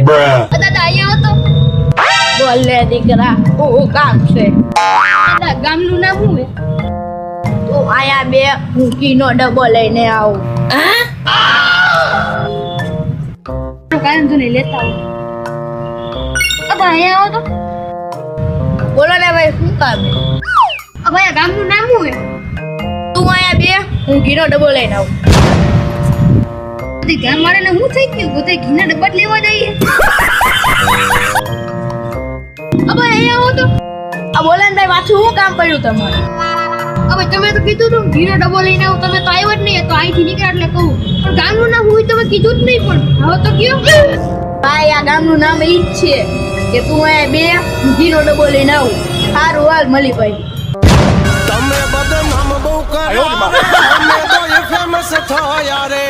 દાદા અહીંયા હતો. બોલ લે દીકરા, હું કામ છે? દાદા ગામનું નામ શું હે? તું આયા બે, હું ઘીનો ડબ્બો લઈને આવું. કાયમ તો નહીં લેતા આવો. અબા અહીંયા આવો તો. બોલો ને ભાઈ, શું કામ છે? અબા આ ગામનું નામ શું હે? તું આયા બે, હું ઘીનો ડબ્બો લઈને આવું. તે ગામ વાળાને શું થઈ ગયું? બધે ઘીના ડબ્બા જ લેવા જઈએ. અબા અહીંયા આવો તો. આ બોલે ને ભાઈ, પાછું શું કામ પડ્યું તમારે? હવે તમે તો કીધું તું ઘીનો ડબ્બો લઈને આવો, તમે તો આવ્યો જ નહીં. તો અહીંથી નીકળ્યા એટલે કહું. પણ ગામનું નામ હોય તમે કીધું જ નહીં. પણ હવે તો કયો? ભાઈ, આ ગામનું નામ ઈ જ છે કે તું આયા બે, હું ઘીનો ડબ્બો લઈને આવું. સારું હાલ, મળી ભાઈ. તમે બદનામ બહુ કર્યા અમે તો ફેમસ થયા રે